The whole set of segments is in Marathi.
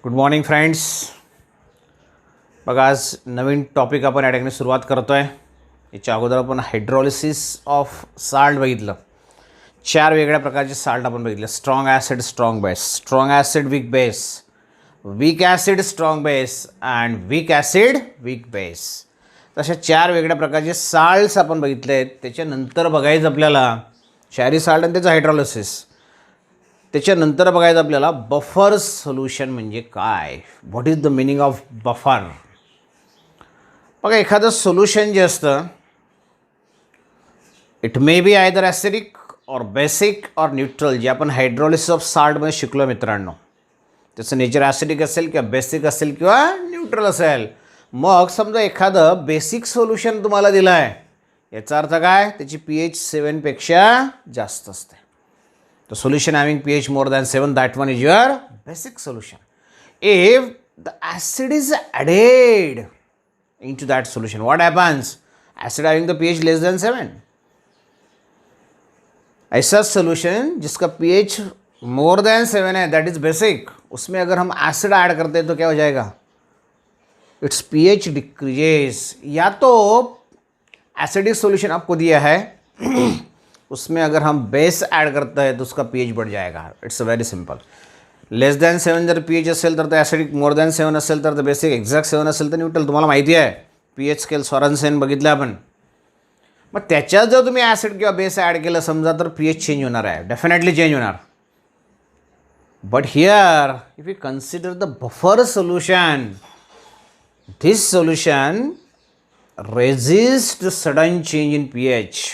Good morning friends. बघा आज नवीन टॉपिक आपण या ठिकाणी सुरुवात करतो आहे. याच्या अगोदर आपण हायड्रॉलिसिस ऑफ साल्ट बघितलं. 4 वेगळ्या प्रकारचे साल्ट आपण बघितले. Strong acid, strong base, strong acid, weak base, weak acid, strong base and weak acid, weak base. तशा 4 वेगळ्या प्रकारचे साल्ट्स आपण बघितले आहेत. त्याच्यानंतर बघायचं आपल्याला क्षारी साल्ट आणि त्याचं हायड्रॉलिसिस. त्याच्यानंतर बघायचं आपल्याला बफर सोल्युशन म्हणजे काय. What is the meaning of buffer. बघा एखादं सोल्युशन जे असतं it may be either acidic और बेसिक और न्यूट्रल. जे आपण हायड्रॉलिसिस ऑफ साल्टमध्ये शिकलो मित्रांनो. त्याचं नेचर ॲसिडिक असेल किंवा बेसिक असेल किंवा न्यूट्रल असेल. मग समजा एखादं बेसिक सोल्युशन तुम्हाला दिलं आहे, याचा अर्थ काय, त्याची pH 7पेक्षा जास्त असते. The solution having pH more than 7, that one is your basic solution. If the acid is added into that solution, what happens? Acid having the pH less than 7. ऐसा solution जिसका pH more than 7 है, that is basic. उसमें अगर हम acid ऐड करते हैं तो क्या हो जाएगा, its pH decreases. या तो acidic solution आपको दिया है उसमें अगर हम बेस ऐड करते हैं तो उसका pH बढ़ जाएगा. It's very simple. Less than 7 जर pH असेल तर ॲसिडिक, मोर दॅन 7 असेल तर बेसिक, एक्झॅक्ट 7 असेल तर न्यूट्रल. तुम्हाला माहिती आहे pH स्केल सॉरनसेन बघितलं आपण. मग त्याच्यात जर तुम्ही ॲसिड किंवा बेस ॲड केलं समजा तर pH चेंज होणार आहे, डेफिनेटली चेंज होणार. But here if you consider the buffer solution, this solution resist sudden change in pH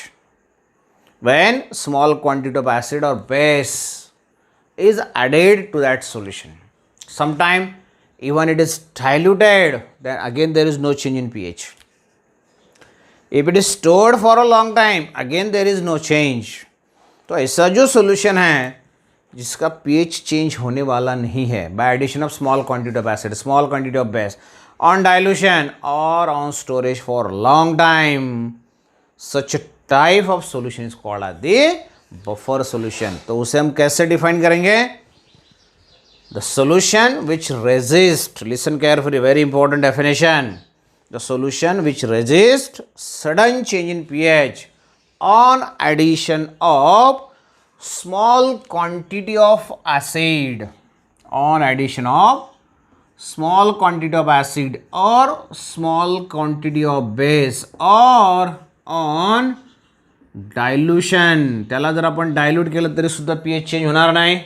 when small quantity of acid or base is added to that solution. Sometime even it is diluted, then again there is no change in pH. If it is stored for a long time, again there is no change. तो ऐसा जो solution है जिसका pH change होने वाला नहीं है by addition of small quantity of acid, small quantity of base, on dilution or on storage for a long time, such a type of solution is called as the buffer solution. तो उसे हम कैसे डिफाइन करेंगे, the solution which resist, listen carefully, very important definition, the solution which resist sudden change in pH on addition of small quantity of acid, on addition of small quantity of acid और स्मॉल क्वांटिटी ऑफ बेस और ऑन डायल्यूशन. त्याला जर आपण डायल्यूट केलं तरी सुद्धा pH चेंज होणार नाही.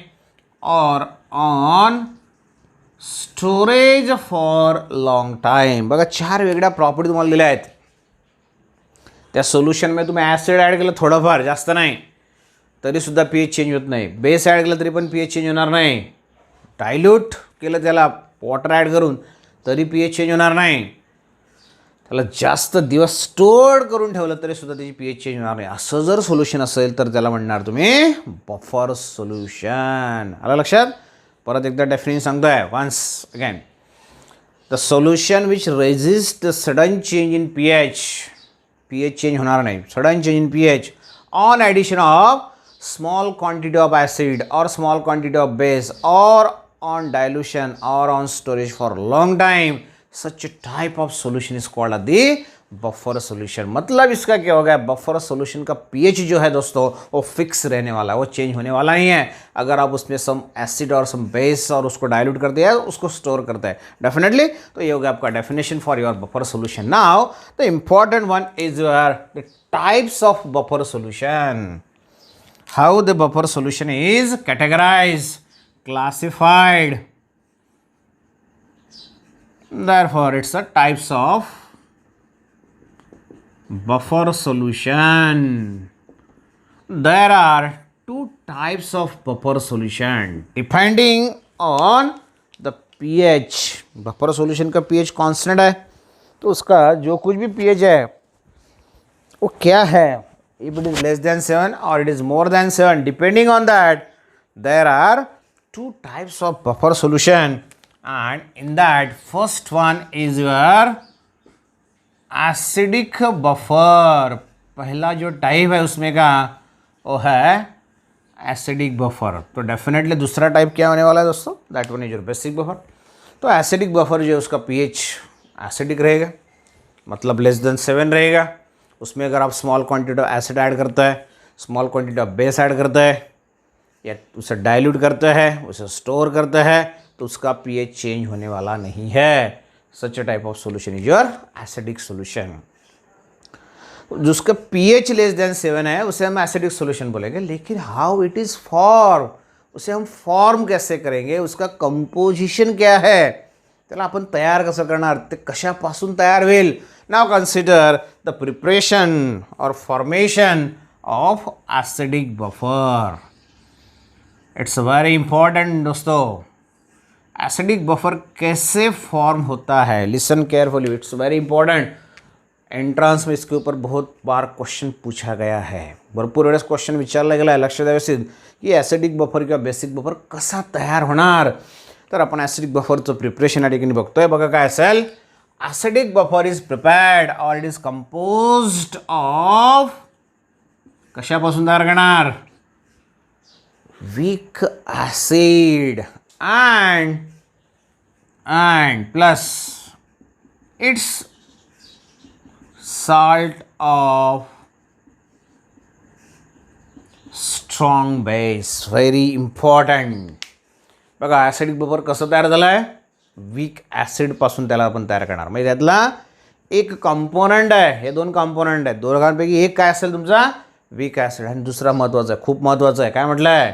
और on storage for long time. बघा 4 वेगळ्या प्रॉपर्टी तुम्हाला दिल्या आहेत. त्या सोल्युशनमध्ये तुम्ही ॲसिड ॲड केलं थोडंफार, जास्त नाही, तरी सुद्धा pH चेंज होत नाही. बेस ॲड केलं तरी पण pH चेंज होणार नाही. डायल्यूट केलं त्याला वॉटर ॲड करून तरी pH चेंज होणार नाही. त्याला जास्त दिवस स्टोअर करून ठेवलं तरी सुद्धा त्याची pH चेंज होणार नाही. असं जर सोल्युशन असेल तर त्याला म्हणणार तुम्ही बफर सोल्युशन. आलं लक्षात. परत एकदा डेफिनेशन सांगतो आहे once again. The solution which resist sudden change in pH change होणार नाही, sudden change in pH on addition of small quantity of acid और स्मॉल क्वांटिटी ऑफ बेस और ऑन डायल्यूशन और on storage for long time, such type of solution is called the buffer solution. मतलब इसका क्या होगा, बफर सोल्यूशन का pH जो है दोस्तों वो फिक्स रहने वाला है, वो चेंज होने वाला नहीं है. अगर आप उसमें सम एसिड और सम बेस और उसको डाइल्यूट करते हैं, उसको स्टोर करते हैं डेफिनेटली. तो ये होगा आपका definition for your buffer solution. Now the important one is your the types of buffer solution. How the buffer solution is categorise, classified. Therefore, it's the types of buffer solution. There are 2 types of buffer solution depending on the pH. Buffer solution का pH constant है तो उसका जो कुछ भी pH है वो क्या है, if it is less than 7 or it is more than 7, depending on that there are 2 types of buffer solution. And in that first one is your acidic buffer. पहला जो टाइप है उसमें का वो है एसिडिक बफर. तो डेफिनेटली दूसरा टाइप क्या होने वाला है दोस्तों, that one is your basic buffer. तो एसिडिक बफर जो है उसका पीएच एसिडिक रहेगा, मतलब लेस देन 7 रहेगा। उसमें अगर आप small quantity of acid add करता है, small quantity of base add करता है, या उसे डाइल्यूट करता है, उसे स्टोर करता है, तो उसका पीएच चेंज होने वाला नहीं है। Such a type of solution is your acidic solution. जिसका पीएच लेस देन 7 है उसे हम एसिडिक सोल्यूशन बोलेंगे। लेकिन हाउ इट इज फॉर्म, उसे हम फॉर्म कैसे करेंगे, उसका कंपोजिशन क्या है, त्याला आपण तयार कसं करणार, ते कशापासून तयार होईल। नाउ कन्सिडर द प्रिपरेशन और formation of acidic buffer. It's very important दोस्तों, एसिडिक बफर कैसे फॉर्म होता है। Listen carefully, it's very important. Entrance में इसके ऊपर बहुत बार क्वेश्चन पूछा गया है, भरपूर वेळेस क्वेश्चन विचारला गेला आहे। लक्ष द्यावे की ॲसिडिक बफर किंवा बेसिक बफर कसा तयार होणार। तर आपण ॲसिडिक बफरचं प्रिपरेशन या ठिकाणी बघतोय। बघा काय असेल, ॲसिडिक बफर इज प्रिपेअर्ड और इट इज कंपोज्ड ऑफ, कशापासून तयार करणार, weak acid and plus its salt of strong base. Very important. बघा ॲसिडिक बफर कसं तयार झालं आहे, वीक ॲसिडपासून त्याला आपण तयार करणार। म्हणजे त्यातला एक कंपोनंट आहे, हे दोन कंपोनंट आहेत, दोघांपैकी एक काय असेल तुमचा वीक ॲसिड, आणि दुसरा महत्त्वाचा आहे, खूप महत्त्वाचा आहे, काय म्हटलं आहे,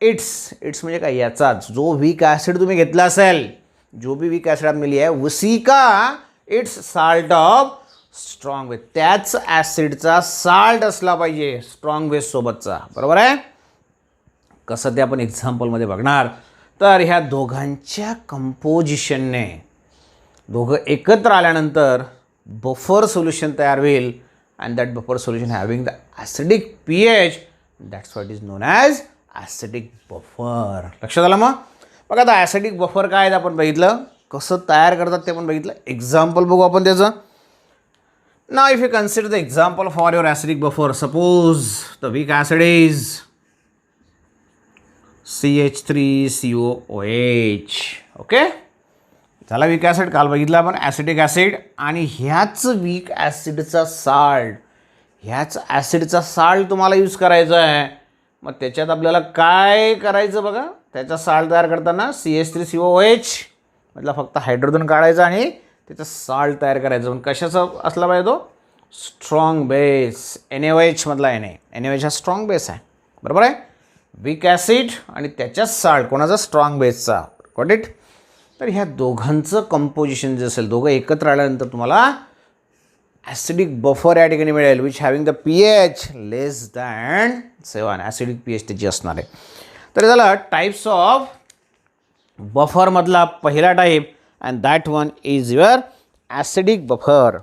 इट्स म्हणजे काय, याचाच जो वीक ॲसिड तुम्ही घेतला असेल, जो भी वीक ॲसिड आपने लिया है उसी का it's salt of strong base, त्याच ॲसिडचा साल्ट असला पाहिजे स्ट्रॉंग बेस सोबतचा, बरोबर आहे। कसं ते आपण एक्झाम्पलमध्ये बघणार। तर ह्या दोघांच्या कंपोजिशनने, दोघं एकत्र आल्यानंतर बफर सोल्यूशन तयार होईल, and that buffer solution having the acidic pH, that's what is known as acidic buffer. लक्षात आलं मग? बघा आता ॲसिडिक बफर काय आहे आपण बघितलं, कसं तयार करतात ते पण बघितलं। एक्झाम्पल बघू आपण त्याचं। Now if you consider the example for your acidic buffer, suppose the weak acid is CH3COOH, okay. झाला वीक ॲसिड, काल बघितलं आपण ॲसिडिक ॲसिड, आणि ह्याच वीक ॲसिडचा साल्ट, ह्याच ॲसिडचा साल्ट तुम्हाला यूज करायचा आहे। मग त्याच्यात आपल्याला काय करायचं बघा, त्याचा साल्ट तयार करताना CH3COOH मधला फक्त हायड्रोजन काढायचा आणि त्याचं साल्ट तयार करायचं। पण कशाचा असला पाहिजे तो, स्ट्रॉंग बेस, NaOH मधला NaOH हा स्ट्रॉंग बेस आहे, बरोबर आहे। वीक ॲसिड आणि त्याच्याच साल्ट, कोणाचा, स्ट्रॉंग बेसचा, गॉट इट। तर ह्या दोघांचं कंपोजिशन जे असेल, दोघं एकत्र आल्यानंतर तुम्हाला ॲसिडिक बफर या ठिकाणी मिळेल, which having the pH less than 7, acidic pH त्याची असणार आहे। तर झालं टाईप्स ऑफ बफरमधला पहिला type, and that one is your acidic buffer.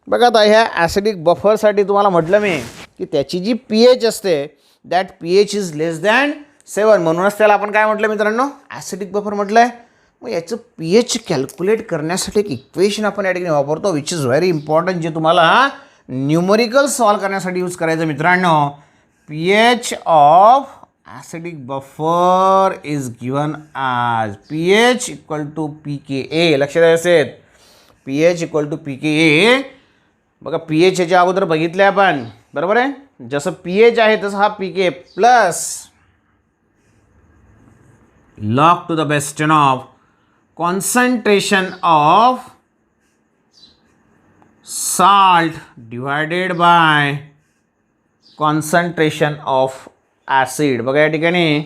बघा आता ह्या ॲसिडिक बफरसाठी तुम्हाला म्हटलं मी की त्याची जी पीएच असते, that pH is less than 7, म्हणूनच त्याला आपण काय म्हटलं मित्रांनो, ॲसिडिक बफर म्हटलं आहे। मग याचं पीएच कॅल्क्युलेट करण्यासाठी एक इक्वेशन आपण या ठिकाणी वापरतो, विच इज व्हेरी इम्पॉर्टंट, जे तुम्हाला न्यूमरिकल सॉल्व करण्यासाठी यूज करायचं मित्रांनो। PH of acidic buffer is given as pH equal to pKa, लक्षात द्यायचं, पीएच इक्वल टू pKa। बघा पीएच याच्या अगोदर बघितलं आपण, बरोबर आहे, जसं पीएच आहे तसं हा pKa plus log to the base 10 of concentration of salt divided by concentration of acid। बघा या ठिकाणी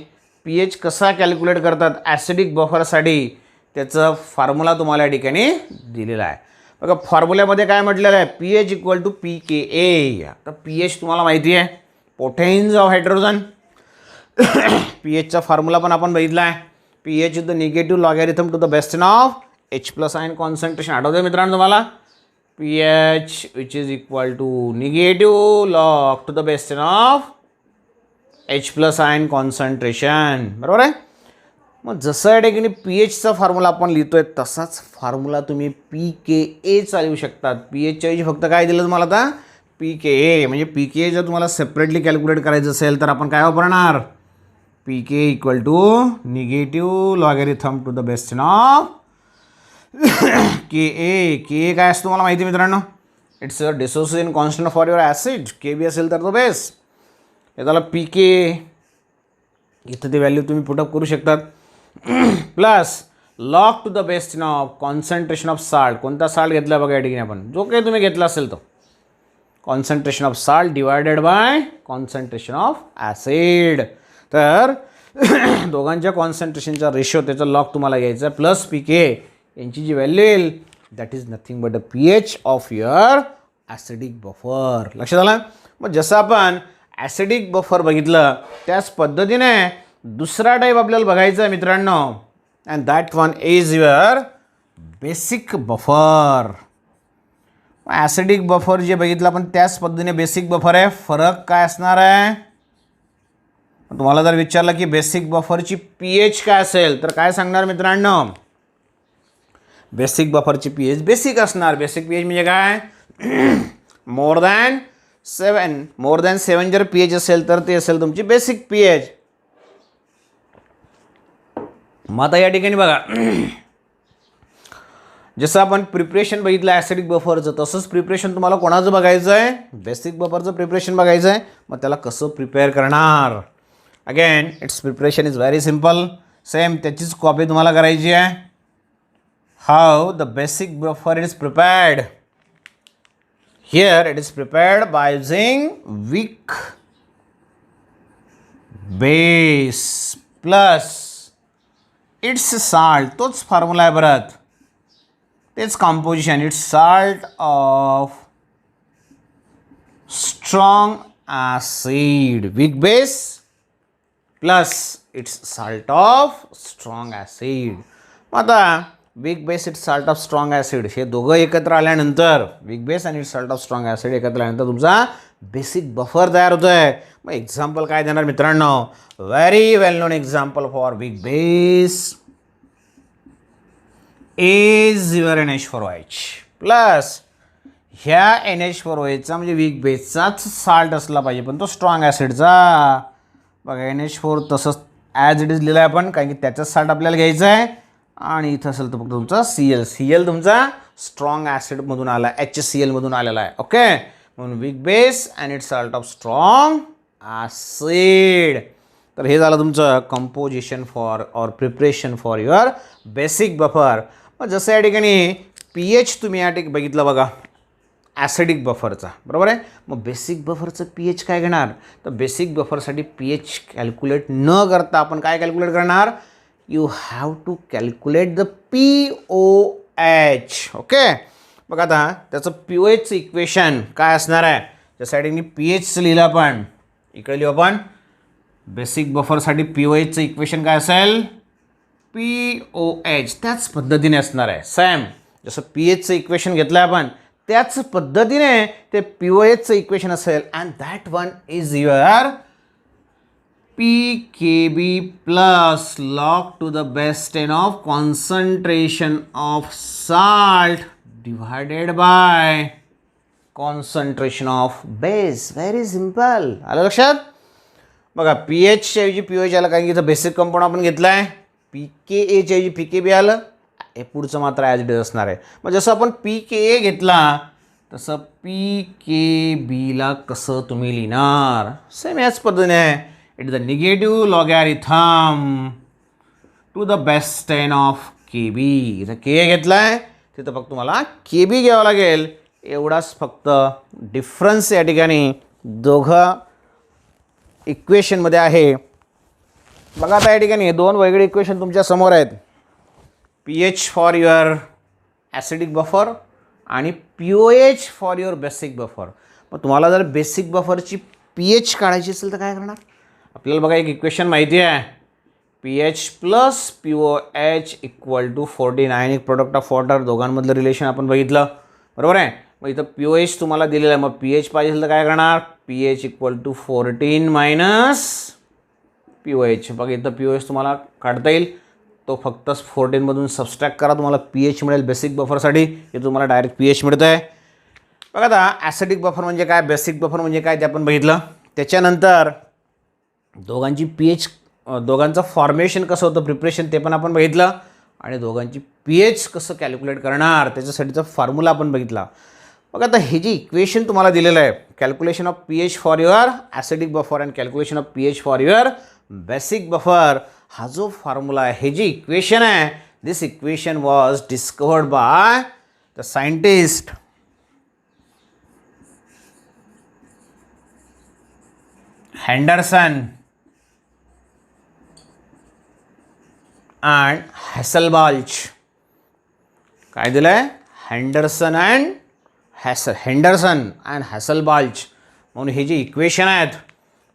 पीएच कसा कॅल्क्युलेट करतात ॲसिडिक बफरसाठी, त्याचं फॉर्म्युला तुम्हाला या ठिकाणी दिलेला आहे। बघा फॉर्म्युल्यामध्ये काय म्हटलेलं आहे, पीएच इक्वल टू pKa। तर पीएच तुम्हाला माहिती आहे, पोटेन्स ऑफ हायड्रोजन। पीएचचा फॉर्म्युला पण आपण बघितला आहे, pH is the negative logarithm to the base 10 of H plus ion concentration. आठवतंय मित्रांनो तुम्हाला, pH which is equal to negative log to the base 10 of H plus ion concentration, बरोबर आहे। मग जसं या ठिकाणी पीएचचा फॉर्म्युला आपण लिहितोय तसाच फॉर्म्युला तुम्ही pKa लिहू शकतात। पीएचच्या ऐवजी फक्त काय दिलं तुम्हाला आता, pKa, म्हणजे pKa जर तुम्हाला सेपरेटली कॅल्क्युलेट करायचं असेल तर आपण काय वापरणार, pK equal to negative logarithm to the base 10 of K काय असतो मला माहिती मित्रांनो, it's a dissociation constant for your acid. K B असेल तर तो बेस. हे झालं पी के. इथं ते व्हॅल्यू तुम्ही पुटअप करू शकतात. Plus log to the best of concentration of salt. कोणता साल्ट घेतला बघा या ठिकाणी आपण, जो काही तुम्ही घेतला असेल तो. Concentration of salt divided by concentration of acid. तर दोघांच्या कॉन्सन्ट्रेशनचा रेशो त्याचा लॉग तुम्हाला घ्यायचा प्लस पी के. यांची जी व्हॅल्यू येईल that is nothing but the P H of your acidic buffer. लक्षात आलं. मग जसं आपण ॲसिडिक बफर बघितलं त्याच पद्धतीने दुसरा टाईप आपल्याला बघायचा आहे मित्रांनो, and that one is your basic buffer. Acidic buffer जे बघितलं आपण त्याच पद्धतीने बेसिक बफर आहे. फरक काय असणार आहे, तुम्हाला जर विचारलं की बेसिक बफरची पी एच काय असेल तर काय सांगणार मित्रांनो, बेसिक बफरची पी एच बेसिक असणार. बेसिक पी एच म्हणजे काय, मोर दॅन 7 जर पी एच असेल तर ते असेल तुमची बेसिक पी एच. मग आता या ठिकाणी बघा, जसं आपण प्रिपरेशन बघितलं ॲसिडिक बफरचं, तसंच प्रिपरेशन तुम्हाला कोणाचं बघायचं आहे, बेसिक बफरचं प्रिपरेशन बघायचं आहे. मग त्याला कसं प्रिपेअर करणार, again it's preparation is very simple. Same त्याचीच कॉपी तुम्हाला करायची आहे. How the basic buffer is prepared. Here it is prepared by using weak base plus it's salt. तोच फॉर्म्युला आहे परत, तेच composition. It's salt of strong acid. Weak base plus it's salt of strong acid. मग आता weak base it's salt of strong acid हे दोघं एकत्र आल्यानंतर, वीक बेस आणि it's salt of strong acid एकत्र आल्यानंतर तुमचा बेसिक बफर तयार होतो आहे. मग एक्झाम्पल काय देणार मित्रांनो, very well known example for weak base is your NH4OH plus ह्या NH4OHचा म्हणजे वीक बेसचाच साल्ट असला पाहिजे, पण तो स्ट्रॉंग ॲसिडचा. बघा NH4 तसंच ॲज इट इज लिहिलं आहे आपण, कारण की त्याचाच साल्ट आपल्याला घ्यायचा आहे. आणि इथं असेल तर फक्त तुमचा CL तुमचा स्ट्रॉंग ॲसिडमधून आला, HCl आलेला आहे. ओके, म्हणून weak base and it's salt of strong acid. तर हे झालं तुमचं composition for or preparation for your basic buffer. मग जसं या ठिकाणी पी एच तुम्ही या ठिकाणी बघितलं बघा ॲसिडिक बफरचा, बरोबर आहे. मग बेसिक बफरचं पी एच काय घेणार, तर बेसिक बफरसाठी पी एच कॅल्क्युलेट न करता आपण काय कॅल्क्युलेट करणार, you have to calculate the POH. Okay, बघा आता त्याचं POHचं इक्वेशन काय असणार आहे, त्यासाठी पी एचचं लिहिलं आपण, इकडे लिहू आपण बेसिक बफरसाठी POHचं इक्वेशन काय असेल, POH. त्याच पद्धतीने असणार आहे. सेम जसं पी एचचं इक्वेशन घेतलं आहे आपण त्याच पद्धतीने ते POHचं इक्वेशन असेल. And that one is your PKB plus log to the base 10 of concentration of salt divided by concentration of base. Very simple. आलं लक्षात. बघा पी एचच्या ऐवजी POH आलं, कारण की इथं बेसिक कंपाऊंड आपण घेतला आहे. PKAच्या ऐवजी PKB आलं, हे पुढचं मात्र ॲज इट इज असणार आहे. मग जसं आपण PKA घेतला तसं PKBला कसं तुम्ही लिहिणार, सेम याच पद्धतीने आहे. It is the negative logarithm to the base 10 of KB. इथं K घेतला आहे, तिथं फक्त तुम्हाला KB घ्यावं लागेल. एवढाच फक्त डिफरन्स या ठिकाणी दोघं इक्वेशनमध्ये आहे. बघा आता या ठिकाणी दोन वेगळे इक्वेशन तुमच्या समोर आहेत, PH for your acidic buffer आणि POH for your basic buffer. मग तुम्हाला जर बेसिक बफरची PH काढायची असेल तर काय करणार, आपल्याला बघा एक इक्वेशन माहिती आहे, PH plus POH equal to 49. एक प्रोडक्ट ऑफ वॉटर, दोघांमधलं रिलेशन आपण बघितलं, बरोबर आहे. मग इथं POH तुम्हाला दिलेलं आहे, मग PH पाहिजे असेल तर काय करणार, PH equal to 14 minus POH. बघा इथं POH तुम्हाला काढता येईल, तो फक्त 14मधून सबस्ट्रॅक्ट करा, तुम्हाला PH मिळेल बेसिक बफरसाठी. हे तुम्हाला डायरेक्ट PH मिळतं आहे. बघा आता ॲसिडिक बफर म्हणजे काय, बेसिक बफर म्हणजे काय ते आपण बघितलं. त्याच्यानंतर दोघांची PH, दोघांचं फॉर्मेशन कसं होतं, प्रिपरेशन, ते पण आपण बघितलं. आणि दोघांची पी एच कसं कॅल्क्युलेट करणार त्याच्यासाठीचा फॉर्म्युला आपण बघितला. बघा आता हे जी इक्वेशन तुम्हाला दिलेलं आहे, calculation of p H for your acidic buffer and calculation of p H for your basic buffer, हा जो फॉर्म्युला आहे, हे जी इक्वेशन आहे, this equation was discovered by the scientist Henderson and Hasselbalch. काय दिलं आहे? हेंडरसन अँड हॅसलबाल्च म्हणून हे जे इक्वेशन आहेत,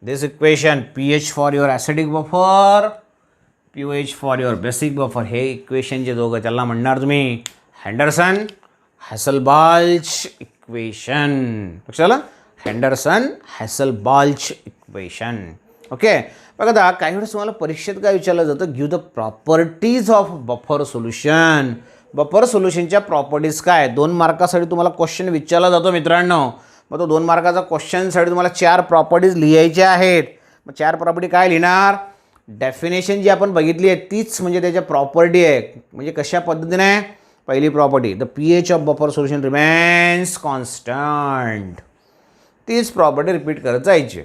this equation p H for your acidic buffer, p H for your basic buffer, हे इक्वेशन जे दोघं त्याला म्हणणार तुम्ही हेंडरसन हॅसलबाल्च इक्वेशन. लक्षात आलं? Henderson Hasselbalch equation. ओके. बघा आता काही वेळेस तुम्हाला परीक्षेत काय विचारलं जातं, give the properties of buffer solution. Buffer सोल्युशनच्या प्रॉपर्टीज काय, 2 मार्कासाठी तुम्हाला क्वेश्चन विचारला जातो मित्रांनो. मग तो 2 मार्काचा क्वेश्चनसाठी तुम्हाला 4 प्रॉपर्टीज लिहायच्या आहेत. मग 4 प्रॉपर्टी काय लिहिणार? डेफिनेशन जी आपण बघितली आहे तीच म्हणजे त्याच्या प्रॉपर्टी आहे. म्हणजे कशा पद्धतीने? पहिली property, the P H of buffer solution remains constant. तीच प्रॉपर्टी रिपीट करत जायची.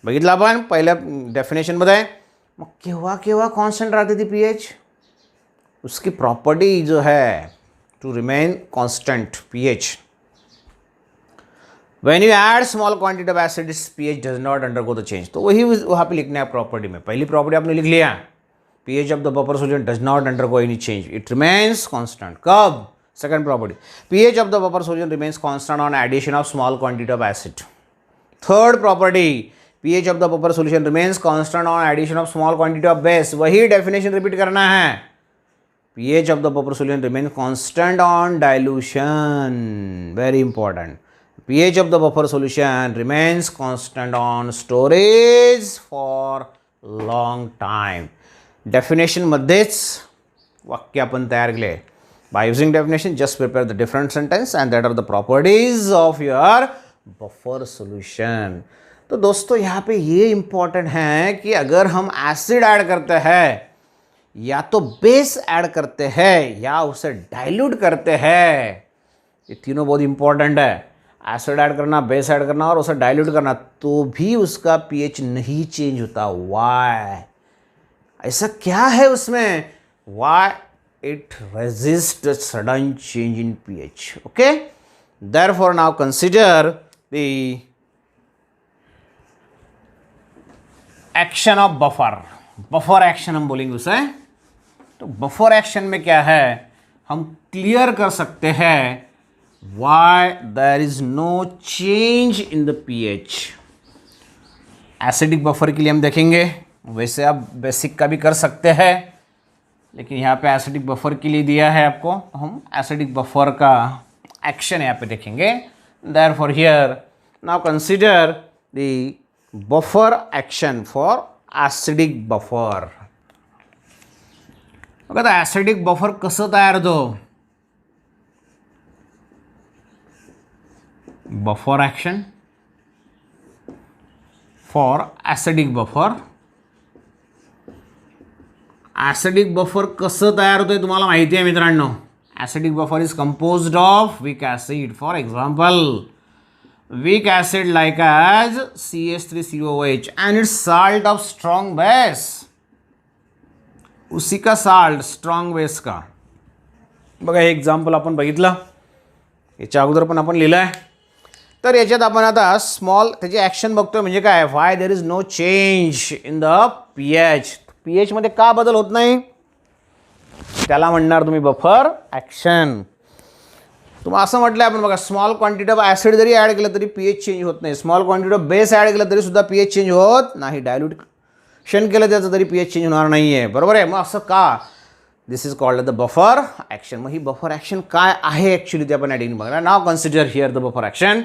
बघितलं आपण पहिल्या डेफिनेशनमध्ये. मग केव्हा केव्हा कॉन्स्टंट राहते ती पी एच? उसकी प्रॉपर्टी जो है to remain constant pH. When you add small quantity of acid pH does not undergo the change. तो वही वहाँ पे लिखना है प्रॉपर्टी में. पहली प्रॉपर्टी आपने लिख लिया, pH of the buffer solution does not undergo any change, it remains constant. कब? Second property, pH of the buffer solution remains constant on addition of small quantity of acid. Third property, pH of the buffer solution remains constant on addition of small quantity of base. वही definition repeat करना है. pH of the buffer solution remains constant on dilution. Very important. pH of the buffer solution remains constant on storage for long time. Definition मध्येच वाक्य आपण तयार केले. By using definition, just prepare the different sentence and that are the properties of your buffer solution. तो दोस्तों यहाँ पे ये इम्पॉर्टेंट है कि अगर हम एसिड ऐड करते हैं या तो बेस ऐड करते हैं या उसे डाइल्यूट करते हैं, ये तीनों बहुत इंपॉर्टेंट है. एसिड ऐड करना, बेस ऐड करना और उसे डाइल्यूट करना, तो भी उसका पीएच नहीं चेंज होता. वाई? ऐसा क्या है उसमें? Wai? It resists a sudden change in pH. Okay? Therefore, now consider the action of buffer. Buffer action हम बोलेंगे उसे. तो buffer action में क्या है, हम क्लियर कर सकते हैं why there is no change in the pH. Acidic buffer के लिए हम देखेंगे, वैसे आप बेसिक का भी कर सकते हैं, लेकिन यहाँ पे एसिडिक बफर के लिए दिया है आपको, तो हम एसिडिक बफर का एक्शन यहाँ पे देखेंगे. Therefore here now consider the buffer action for acidic buffer. बघा एसिडिक बफर कसं तयार होतं? Buffer action for acidic buffer. Acidic buffer कसं तयार होतं तुम्हाला माहिती आहे मित्रांनो. Acidic buffer is composed of weak acid. For example weak acid like as CH3COOH and it's salt of strong base. उसी का साल्ट स्ट्रॉन्ग बेस का. बघा हे एक्झाम्पल आपण बघितलं, याच्या अगोदर पण आपण लिहिलं आहे. तर याच्यात आपण आता स्मॉल त्याची ॲक्शन बघतोय, म्हणजे काय, why there is no change in the pH. PH मध्ये का बदल होत नाही त्याला म्हणणार तुम्ही बफर ॲक्शन. तुम्हाला असं म्हटलं आपण बघा, स्मॉल क्वांटिटी ऑफ ॲसिड जरी ॲड केलं तरी पीएच चेंज होत नाही. Small quantity of base add केलं तरी सुद्धा पीएच चेंज होत नाही. डायल्यूशन केलं त्याचं तरी पीएच चेंज होणार नाही आहे. बरोबर आहे? मग असं का? This is called the buffer action. मग ही बफर ॲक्शन काय आहे ॲक्च्युली ते आपण ॲडिंग बघा. Now consider here the buffer action.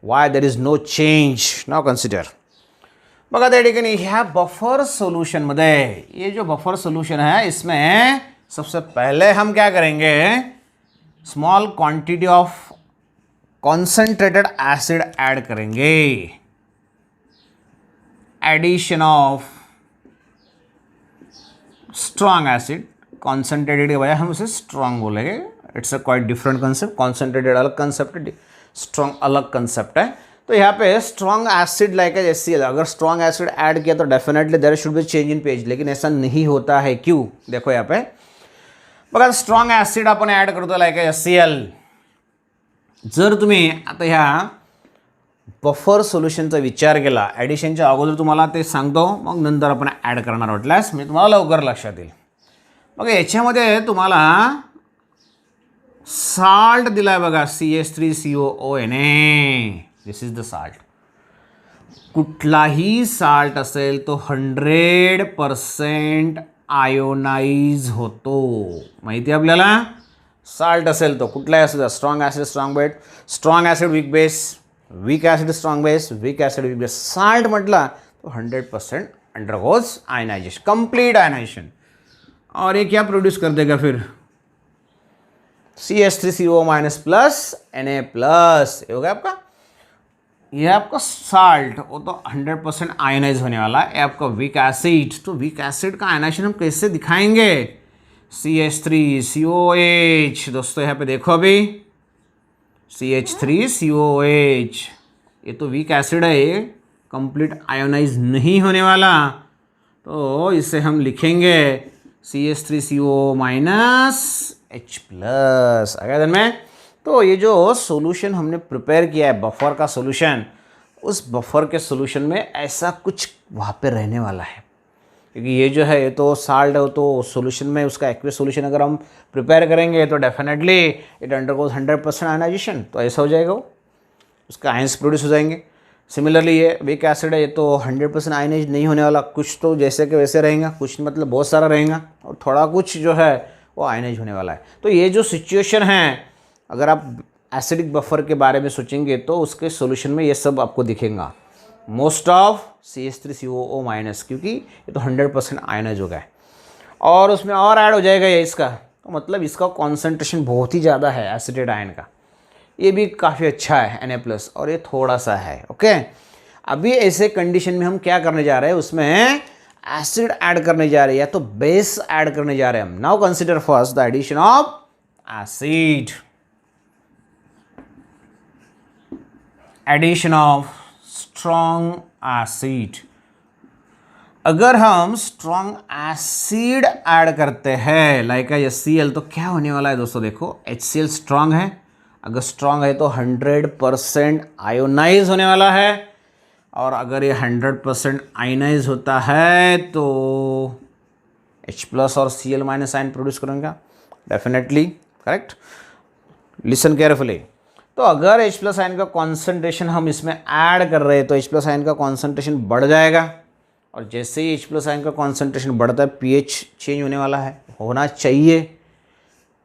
Why there is no change. Now consider. बघा त्या ठिकाणी ह्या बफर सोल्यूशन में, ये जो बफर सोल्यूशन है इसमें सबसे पहले हम क्या करेंगे, small quantity of concentrated acid add करेंगे. Addition of strong acid concentrated के बजाय हम उसे स्ट्रॉन्ग बोलेंगे। It's a quite different concept. Concentrated अलग कंसेप्ट है, स्ट्रॉन्ग अलग कंसेप्ट है। तो यहाँ पे स्ट्रॉन्ग एसिड लाइक HCl, अगर स्ट्रॉन्ग एसिड ऐड किया तो definitely there should be change in pH, लेकिन ऐसा नहीं होता है। क्यों? देखो यहाँ पे बघा स्ट्रॉन्ग ॲसिड आपण ॲड करतो लाईक HCl. जर तुम्ही आता ह्या बफर सोल्युशनचा विचार केला, ॲडिशनच्या अगोदर तुम्हाला ते सांगतो, मग नंतर आपण ॲड करणार वाटल्यास मी तुम्हाला लवकर लक्षात येईल. मग याच्यामध्ये तुम्हाला साल्ट दिलाय बघा, CH3COONA. This is the salt. कुठलाही साल्ट असेल तो 100% आयोनाइज होतो. माहिती आहे आपल्याला. साल्ट असेल तो कुठलाही असू द्या, strong acid strong base, strong acid weak base, weak acid strong base, weak acid weak base. Salt म्हटला तो 100% अंडरगोज आयनाइजेशन, कंप्लीट आयनाइजेशन. और ये क्या प्रोड्यूस कर देगा फिर? CH3CO- plus Na plus. ये हो गया आपका, ये आपका साल्ट, वो तो 100% आयनाइज होने वाला है. आपका वीक एसिड, तो वीक एसिड का आयनाइजेशन हम कैसे दिखाएंगे? CH3COOH. दोस्तों यहाँ पे देखो अभी CH3COOH, ये तो वीक एसिड है, ये कंप्लीट आयोनाइज नहीं होने वाला. तो इसे हम लिखेंगे CH3CO- आ गया ध्यान में. तो ये जो सॉल्यूशन हमने प्रिपेयर किया है, बफर का सॉल्यूशन, उस बफर के सॉल्यूशन में ऐसा कुछ वहाँ पे रहने वाला है. क्योंकि ये जो है ये तो साल्ट है, तो सॉल्यूशन में उसका एक्वियस सॉल्यूशन अगर हम प्रिपेयर करेंगे तो डेफिनेटली इट अंडरगोज 100% आयनाइजेशन. तो ऐसा हो जाएगा, वो उसका आयंस प्रोड्यूस हो जाएंगे. सिमिलरली ये वीक एसिड है, ये तो 100% आयनाइज नहीं होने वाला. कुछ तो जैसे कि वैसे रहेगा, कुछ मतलब बहुत सारा रहेगा, और थोड़ा कुछ जो है वो आयनाइज होने वाला है. तो ये जो सिचुएशन है, अगर आप एसिडिक बफर के बारे में सोचेंगे तो उसके सॉल्यूशन में ये सब आपको दिखेगा. मोस्ट ऑफ CH3COO-, क्योंकि ये तो 100% आयनाइज हो गया है. और उसमें और ऐड हो जाएगा ये इसका, तो मतलब इसका कॉन्सेंट्रेशन बहुत ही ज़्यादा है एसिडेट आयन का. ये भी काफ़ी अच्छा है Na+, और ये थोड़ा सा है. ओके, अभी ऐसे कंडीशन में हम क्या करने जा रहे हैं, उसमें एसिड ऐड करने जा रहे हैं या तो बेस ऐड करने जा रहे हैं हम. Now consider first the addition of acid. Addition of strong acid. अगर हम स्ट्रॉन्ग एसिड ऐड करते हैं लाइक HCl, तो क्या होने वाला है दोस्तों? देखो HCl स्ट्रॉन्ग है, अगर स्ट्रॉन्ग है तो 100% आयोनाइज होने वाला है. और अगर ये 100% आयोनाइज होता है तो H+ और Cl- आयन प्रोड्यूस करेंगे डेफिनेटली. करेक्ट, लिसन केयरफुली. तो अगर H+ आयन का कॉन्सेंट्रेशन हम इसमें ऐड कर रहे हैं तो H+ आयन का कॉन्सेंट्रेशन बढ़ जाएगा. और जैसे ही H+ आयन का कॉन्सेंट्रेशन बढ़ता है, pH चेंज होने वाला है, होना चाहिए.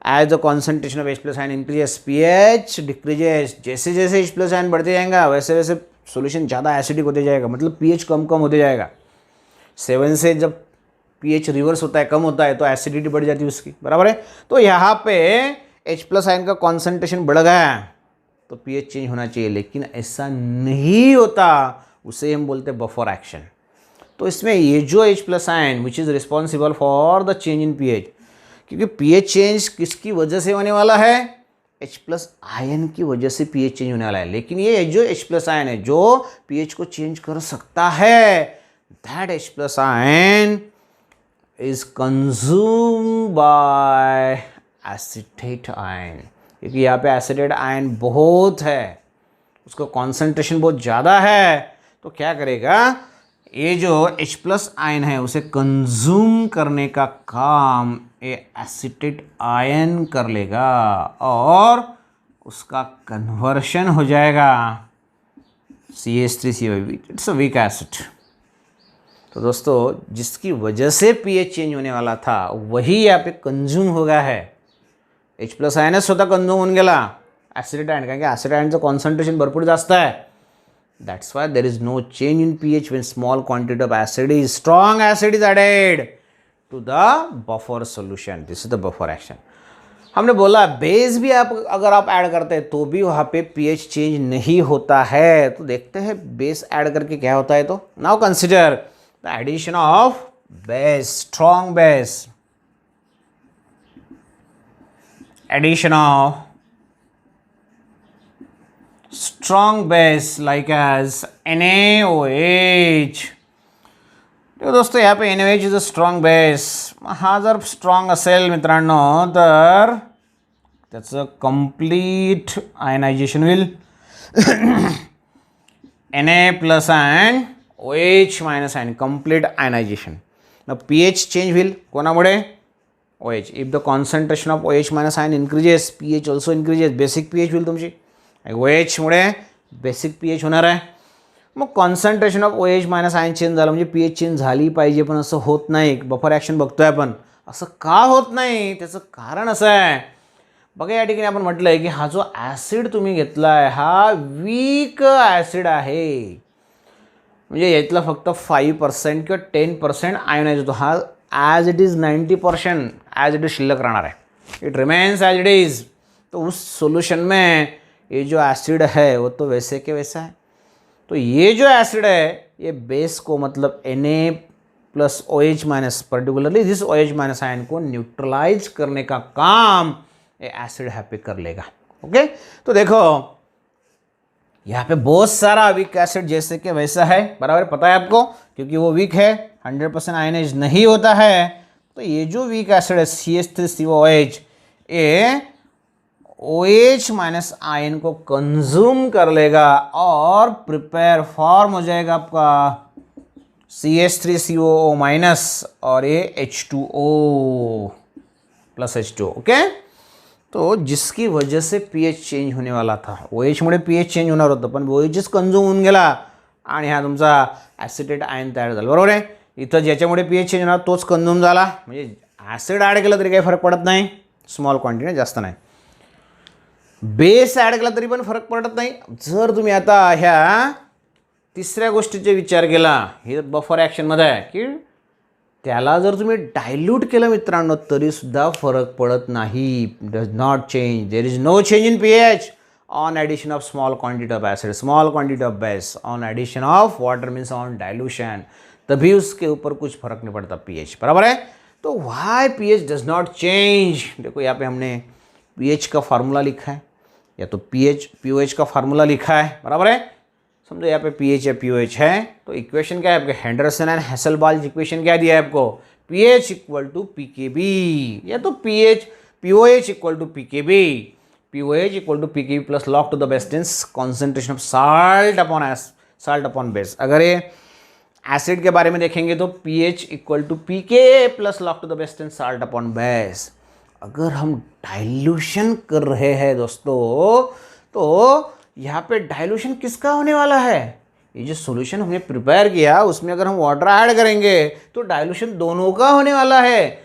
As the concentration of H+ ion increases, pH decreases. जैसे जैसे H+ आयन बढ़ते जाएगा वैसे वैसे सॉल्यूशन ज़्यादा एसिडिक होते जाएगा, मतलब pH कम कम होते जाएगा. 7 से जब pH रिवर्स होता है, कम होता है, तो एसिडिटी बढ़ जाती है उसकी. बराबर है. तो यहाँ पे H+ आयन का कॉन्सेंट्रेशन बढ़ गया तो pH चेंज होना चाहिए, लेकिन ऐसा नहीं होता. उसे हम बोलते हैं बफर एक्शन. तो इसमें ये जो H+ ion which is responsible for the change in pH, क्योंकि pH चेंज किसकी वजह से होने वाला है? H+ आयन की वजह से pH चेंज होने वाला है. लेकिन ये जो H+ आयन है जो pH को चेंज कर सकता है, that H+ ion is consumed by acetate ion. क्योंकि यहाँ पे एसिटेट आयन बहुत है, उसका कॉन्सेंट्रेशन बहुत ज़्यादा है. तो क्या करेगा, ये जो H+ आयन है उसे कंज्यूम करने का काम ये एसिटेट आयन कर लेगा और उसका कन्वर्शन हो जाएगा CH3COOH. It's a weak acid. तो दोस्तों जिसकी वजह से pH चेंज होने वाला था वही यहाँ पे कंज्यूम हो गया है. H+ आयनच स्वतः कंज्यूम होऊन गेला ॲसिडेट आयन, कारण की ॲसिड आयनचं कॉन्सन्ट्रेशन भरपूर जास्त आहे. That's why there is no change in pH when small quantity of strong acid is added to the buffer solution. This is the buffer action. हमने बोला बेस भी आप अगर आप ऐड करते हैं तो भी वहाँ पे pH चेंज नहीं होता है. तो देखते हैं बेस ऐड करके क्या होता है. तो now consider the addition of base, strong base. addition of strong base like as NaOH. तो दोस्तों यहाँ पे NaOH is a strong base. हा जर स्ट्रॉंग असेल मित्रांनो तर त्याचं कंप्लीट आयनायझेशन होईल Na plus and OH minus and complete ionisation. मग pH चेंज होईल कोणामुळे? OH. If the concentration of OH minus ion increases pH also increases. Basic pH होईल तुमची. OH मुळे बेसिक pH होणार आहे. मग concentration of OH minus ion change झालं म्हणजे pH चेंज झाली पाहिजे, पण असं होत नाही. बफर ॲक्शन बघतोय आपण, असं का होत नाही? त्याचं कारण असं आहे बघा, या ठिकाणी आपण म्हटलं आहे की हा जो ॲसिड तुम्ही घेतला आहे हा वीक ॲसिड आहे. म्हणजे यातला फक्त 5% किंवा 10% आयोनाइज होतो. हा as it is 90% as it is शिल्लक राहणार है. It remains as it is. तो उस सोल्यूशन में ये जो एसिड है वो तो वैसे के वैसा है. तो ये जो एसिड है ये बेस को मतलब Na plus OH minus particularly this OH minus ion को न्यूट्रलाइज करने का काम ये एसिड यहाँ पे कर लेगा. ओके, तो देखो यहाँ पे बहुत सारा वीक एसिड जैसे कि वैसा है, बराबर पता है आपको, क्योंकि वो वीक है, 100% आयनाइज नहीं होता है. तो ये जो वीक एसिड है CH3COOH ये OH माइनस आयन को कंज्यूम कर लेगा और प्रिपेयर फॉर्म हो जाएगा आपका CH3COO माइनस और ये H2O प्लस H2O. ओके, तो जिसकी वजह से pH चेंज होने वाला था. OH मुळे pH चेंज होणार होतं, पण OHच कंझ्युम होऊन गेला आणि हा तुमचा ॲसिटेट आयन तयार झाला. बरोबर आहे. इथं ज्याच्यामुळे pH चेंज होणार तोच कंझ्युम झाला. म्हणजे ॲसिड ॲड केलं तरी काही फरक पडत नाही, स्मॉल क्वांटिटी, जास्त नाही. बेस ॲड केला तरी पण फरक पडत नाही. जर तुम्ही आता ह्या तिसऱ्या गोष्टीचा विचार केला, हे बफर ॲक्शनमध्ये आहे की त्याला जर तुम्ही डायल्यूट केलं मित्रांनो तरीसुद्धा फरक पडत नाही. Does not change. There is no change in pH on addition of small quantity of acid, small quantity of base on addition of water means on dilution, तभी उसके ऊपर कुछ फर्क नहीं पड़ता pH. बराबर है. तो why pH does not change. देखो यहाँ पे हमने pH का फार्मूला लिखा है या तो POH का फार्मूला लिखा है. बराबर है. समझो यहाँ पे pH या POH है, तो इक्वेशन क्या है आपके? हेंडरसन एंड हैसेलबाल्च इक्वेशन क्या दिया है आपको? pH इक्वल टू PKB या तो POH equal to PKB, POH equal to PKB plus log to the base concentration of salt upon base. अगर ये एसिड के बारे में देखेंगे तो pH equal to PK plus log to the base salt upon base. अगर हम डाइल्यूशन कर रहे हैं दोस्तों तो यहाँ पे डाइल्यूशन किसका होने वाला है? ये जो सॉल्यूशन हमने प्रिपेयर किया उसमें अगर हम वाटर ऐड करेंगे तो डाइल्यूशन दोनों का होने वाला है.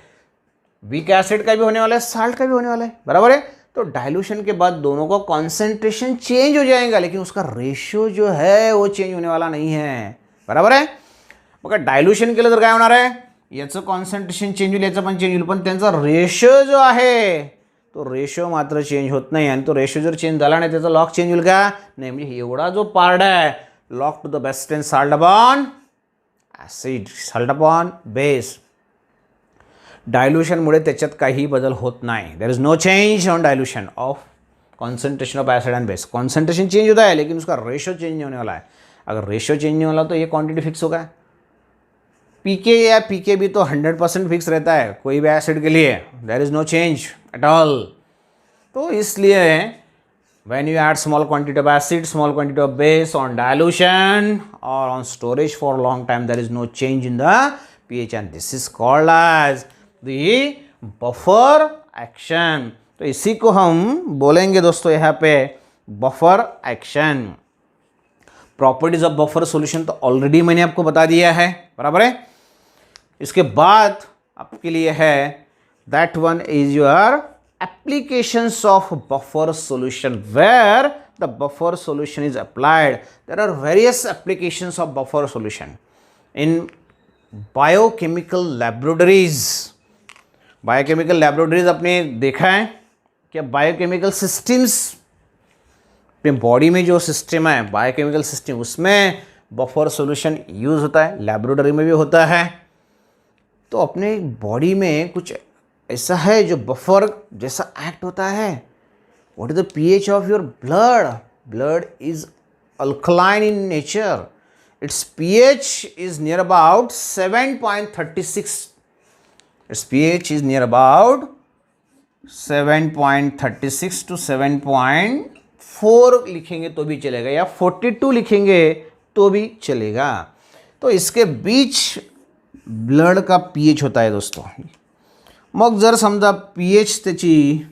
वीक एसिड का भी होने वाला है, साल्ट का भी होने वाला है. बराबर है. तो डाइल्यूशन के बाद दोनों का कॉन्सेंट्रेशन चेंज हो जाएगा, लेकिन उसका रेशियो जो है वो चेंज होने वाला नहीं है. बराबर आहे. बघा डायल्यूशन केलं तर काय होणार आहे? याचं कॉन्सन्ट्रेशन चेंज होईल, याचं पण चेंज होईल, पण त्यांचा रेशियो जो आहे तो रेशियो मात्र चेंज होत नाही. आणि तो रेशियो जर चेंज झाला नाही त्याचा लॉग चेंज होईल का? नाही. म्हणजे एवढा जो पार्ट आहे log to the best and salt upon acid, salt upon base, डायल्यूशनमुळे त्याच्यात काही बदल होत नाही. There is no change on dilution of concentration of acid and base. Concentration change होता है लेकिन उसका रेशियो चेंज नहीं होने वाला है. अगर रेशियो चेंज नहीं होला तो ये क्वांटिटी फिक्स होगा. PK या PKB तो 100% फिक्स रहता है कोई भी एसिड के लिए. There is no change at all. तो इसलिए when you add small quantity of acid, small quantity of base on dilution or on storage for a long time, there is no change in the pH and this is called as the buffer action. तो इसी को हम बोलेंगे दोस्तों यहाँ पे buffer action. Properties of buffer solution तो ऑलरेडी मैंने आपको बता दिया है. बराबर है. इसके बाद आपके लिए है that one is your applications of buffer solution, where the buffer solution is applied. There are various applications of buffer solution in biochemical laboratories. Biochemical laboratories आपने देखा है कि बायोकेमिकल सिस्टम्स अपने बॉडी में जो सिस्टम है बायोकेमिकल सिस्टम उसमें बफर सॉल्यूशन यूज़ होता है, लेबोरेटरी में भी होता है. तो अपने बॉडी में कुछ ऐसा है जो बफर जैसा एक्ट होता है. What is the pH of your blood? Blood is alkaline in nature. It's pH is near about 7.36. It's pH is near about 7.36 to 7.4 लिखेंगे तो भी चलेगा, या 42 लिखेंगे तो भी चलेगा. तो इसके बीच ब्लड का पीएच होता आहे दोस्तों. मग जर समजा पीएच त्याची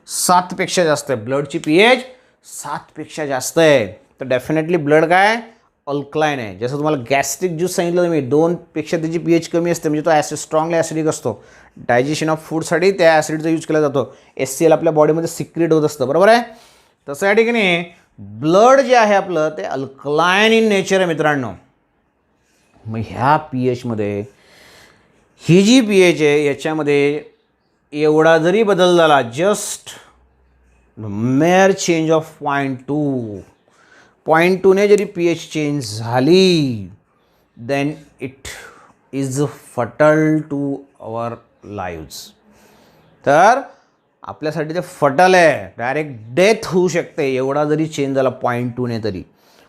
7 पेक्षा जास्त आहे, ब्लडची पीएच 7 पेक्षा जास्त आहे, तर डेफिनेटली ब्लड काय अल्कलाइन आहे. जसं तुम्हाला गॅस्ट्रिक ज्यूस सांगितलं तुम्ही, 2 पेक्षा त्याची पीएच कमी असते, म्हणजे तो ॲसिड स्ट्रॉंगली ॲसिडिक असतो. डायजेशन ऑफ फूडसाठी त्या ॲसिडचा यूज केला जातो. HCl आपल्या बॉडीमध्ये सिक्रेट होत असतं, बरोबर आहे. तसं या ठिकाणी ब्लड जे आहे आपलं ते अल्कलाइन इन नेचर आहे मित्रांनो. मग ह्या पीएचमध्ये ही जी पीएच आहे याच्यामध्ये एवढा जरी बदल झाला, जस्ट मेअर चेंज ऑफ 0.2 ने जरी पीएच चेंज झाली, देन इट इज फटल टू अवर लाईव्स. तर आपल्यासाठी ते फटल आहे, डायरेक्ट डेथ होऊ शकते एवढा जरी चेंज झाला 0.2 ने तरी.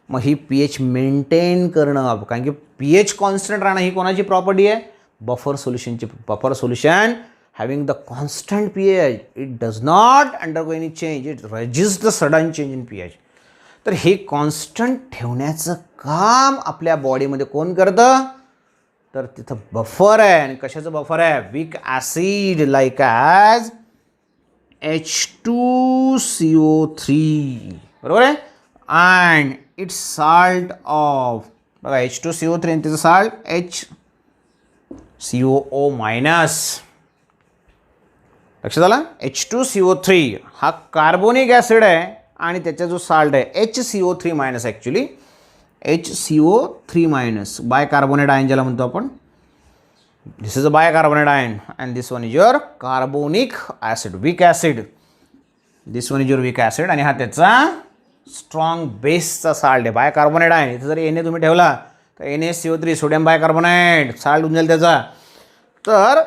मग ही पीएच मेंटेन करणं, कारण की पीएच कॉन्स्टंट राहणं ही कोणाची प्रॉपर्टी आहे? बफर सोल्युशनची. Buffer solution having the constant pH, it does not undergo any change, it resist the sudden change in pH. तर हे कॉन्स्टंट ठेवण्याचं काम आपल्या बॉडीमध्ये कोण करतं? तर तिथं बफर आहे. आणि कशाचं बफर आहे? Weak acid like as H2CO3, बरोबर आहे. अँड इट्स साल्ट ऑफ, बघा H2CO3 आणि त्याचं साल्ट HCOO मायनस. लक्षात आलं? H2CO3 हा कार्बोनिक ॲसिड आहे आणि त्याचा जो साल्ट आहे HCO3 minus, actually HCO3 minus, bicarbonate ion ज्याला म्हणतो आपण. This is a bicarbonate ion and this one is your carbonic acid, weak acid. This one is your weak acid आणि हा त्याचा स्ट्रॉंग बेसचा साल्ट आहे, बायकार्बोनेट आयन. इथं जर Na तुम्ही ठेवला तर NaCO3, सोडियम बायकार्बोनेट, साल्ट होऊन जाईल त्याचा. तर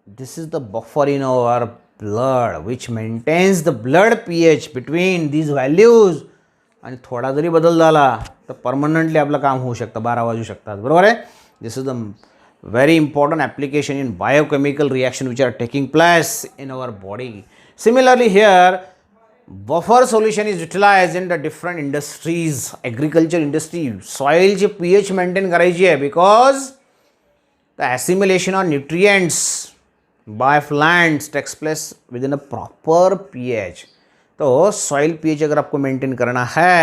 this is the buffer in our blood which maintains the blood pH between these values. आणि थोडा जरी बदल झाला तर परमनंटली आपलं काम होऊ शकतं, 12 वाजू शकतात, बरोबर आहे. This is the very important application in biochemical reaction which are taking place in our body. Similarly here, buffer solution is utilized in the different industries. Agriculture industry, soil ची pH maintain करायची आहे, because the assimilation of nutrients by plants takes place within a proper pH. तो soil pH अगर आपको maintain करना है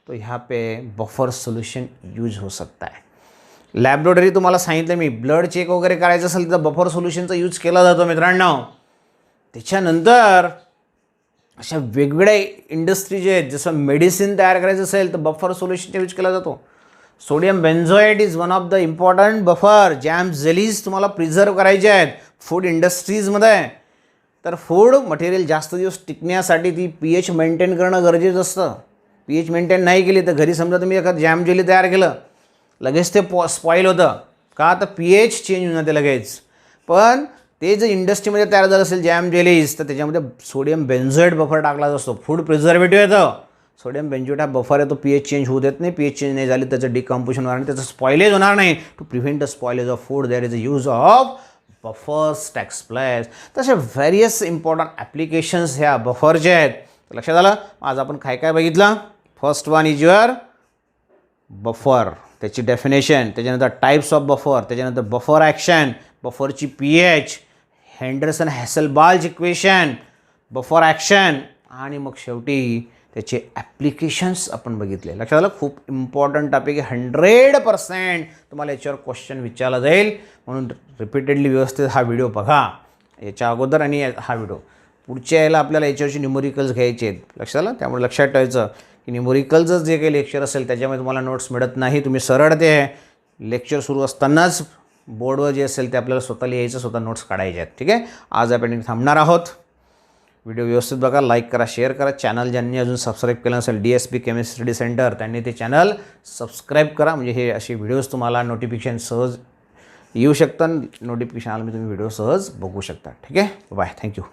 तो यहाँ पे buffer solution यूज हो सकता है. लॅबोरेटरी तुम्हाला सांगितलं मी, ब्लड चेक वगैरे करायचं असेल तर बफर सोल्युशनचा यूज केला जातो मित्रांनो. त्याच्यानंतर अशा वेगवेगळ्या इंडस्ट्री जे आहेत, जसं मेडिसिन तयार करायचं असेल तर बफर सोल्युशनचा यूज केला जातो. Sodium benzoate is one of the important buffer. Jam jellies तुम्हाला प्रिझर्व करायचे आहेत फूड इंडस्ट्रीजमध्ये. तर फूड मटेरियल जास्त दिवस टिकण्यासाठी ती पीएच मेंटेन करणं गरजेचं असतं. पीएच मेंटेन नाही केली तर घरी समजा तुम्ही एखादं जॅम जेली तयार केलं, लगेच ते स्पॉईल होतं का? तर पीएच चेंज होऊन जाते लगेच. पण ते जर इंडस्ट्रीमध्ये तयार झालं असेल जॅम जेलीज, तर त्याच्यामध्ये सोडियम बेन्झोएट बफर टाकला असतो. फूड प्रिझर्वेटिव्ह येतं, सोडियम बेन्झोएट हा बफर आहे, तो पीएच चेंज होऊ देत नाही. पीएच चेंज नाही झाली त्याचं डिकम्पोजिशन होणार नाही, त्याचं स्पॉइलेज होणार नाही. To prevent the spoilage of food there is a use of buffers takes place. तसे व्हेरियस इम्पॉर्टंट ॲप्लिकेशन्स ह्या बफरचे आहेत. लक्षात आलं? आज आपण काय काय बघितलं? First one is your buffer, त्याची डेफिनेशन, त्याच्यानंतर टाईप्स ऑफ बफर, त्याच्यानंतर बफर ॲक्शन, बफरची pH, Henderson Hasselbalch equation, buffer action, आणि मग शेवटी त्याचे ॲप्लिकेशन्स आपण बघितले. लक्षात आलं? खूप इम्पॉर्टंट टॉपिक आहे. 100% तुम्हाला याच्यावर क्वेश्चन विचारला जाईल, म्हणून रिपीटेडली व्यवस्थित हा व्हिडिओ बघा, याच्या अगोदर आणि हा व्हिडिओ. पुढच्या याला आपल्याला याच्यावरची न्यूमेरिकल्स घ्यायचे आहेत. लक्षात आलं? त्यामुळे लक्षात ठेवायचं की न्यूमेरिकलचं जे काही लेक्चर असेल त्याच्यामध्ये तुम्हाला नोट्स मिळत नाही. तुम्ही सरळ ते लेक्चर सुरू असतानाच बोर्डवर जे असेल ते आपल्याला स्वतः लिहायचं, स्वतः नोट्स काढायचे आहेत. ठीक आहे? आज आपण थांबणार आहोत. व्हिडिओ व्यवस्थित बघा, लाईक करा, शेअर करा. चॅनल ज्यांनी अजून सबस्क्राईब केलं नसेल DSP केमिस्ट्री स्टडी सेंटर, त्यांनी ते चॅनल सबस्क्राईब करा, म्हणजे हे असे व्हिडिओज तुम्हाला नोटिफिकेशन सहज येऊ शकतं. नोटिफिकेशन आलं मी तुम्ही व्हिडिओ सहज बघू शकता. ठीक आहे, बाय, थँक्यू.